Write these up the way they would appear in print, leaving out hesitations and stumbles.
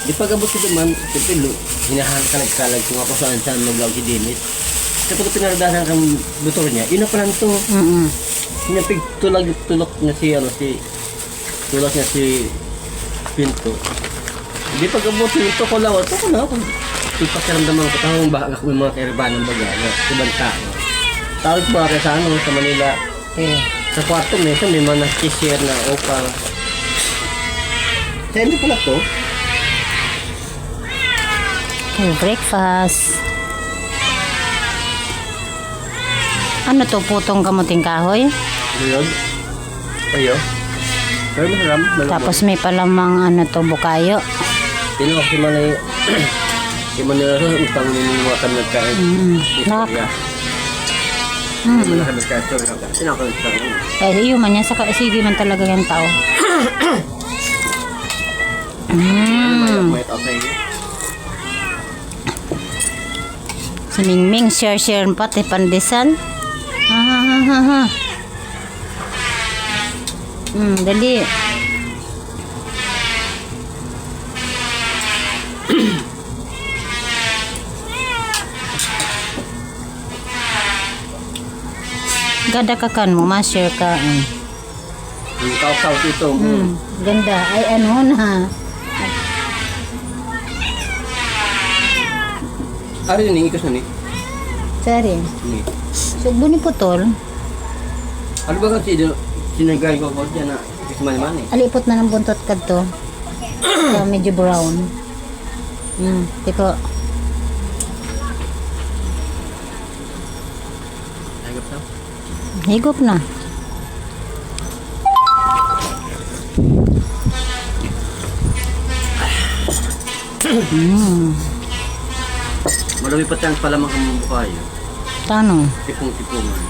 Di pag-abot ko naman, siyempre, hinahankalag-kalag kung ako saan maglaw si Dennis. Kapag pinaradahan kang motor niya, yun na pala ito. Pinapig tulak niya tulak niya si Pinto. Di pag-abot ito ko lang, kung pakiramdaman ko, tawang baka ako yung mga kaibanan baga, ibang tao. Tawag ba kaya sa Manila, sa kwarto may mga nag-share na opang. Sa hindi pala to? Okay, breakfast. Ano to, putong kamuting kahoy? Lulog? Ayo? Pero masarap. Tapos may palamang ano to, bukayo. Tino si Manay, si Manay rin, utang niniwa kami nagkain. Nak. Hindi mo na kami nagkain. Sinakalit ka rin. Eh, iyo man yan, sige man talaga yung tao. May okay. Si Mingming, share pati pandesal. Ha. Dali. Ganda ka kan mo, ma-share ka. Yung kaw-kaw dito. Ganda. Ay, ano na. Ano yun, ikos na ni? Sorry. Ni. So, buni putol. Ano ba kasi sinagay ko dyan na ikos mani-mani? Alipot na ng buntot ka to. So, medyo brown. Tiko. Hagap na? Higop na. Malami pa chance pala mga bukayo. Tanong. Tipong-tipungan.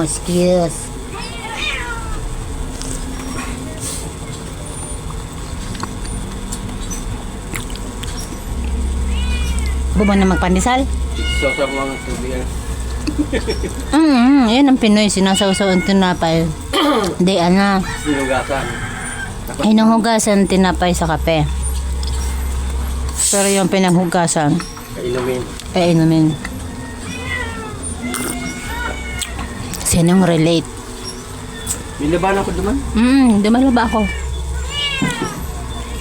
Excuse. Buman na magpandesal? Sosok mga tubig. Yan ang Pinoy, sinasawsaw ang tinapay. Di, Sinugasan. hinuhugasan tinapay sa kape. Pero yung pinanghugasan, Inumin. inumin. Sinong relate? Nilaban ako naman. Dumalaba ako.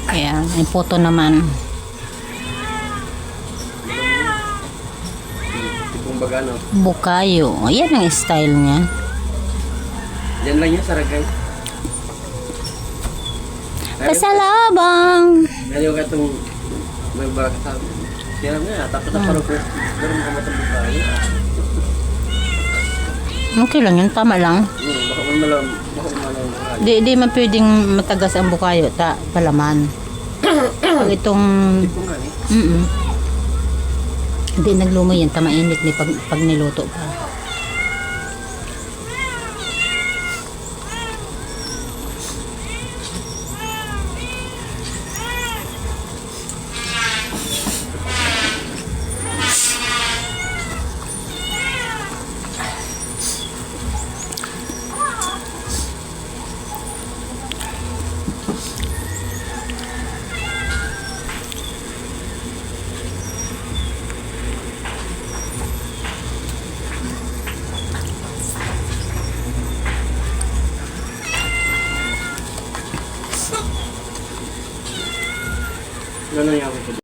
Kaya, may photo naman. Tipong baga, no? Bukayo. Yan ang style niya. Yan lang yan, saragay. Pasalabang! Ngayon ka itong may baga sa amin. Tira mo yan, tapos na parang pero makamatang bukayo. Okay lang yun, tama lang. Baka malam. Di man pwedeng matagas ang bukayo, palaman. Pag itong... Tipong nga eh. Hindi naglumo yan, tamainit ni pag niluto pa. Ano nangyari ko?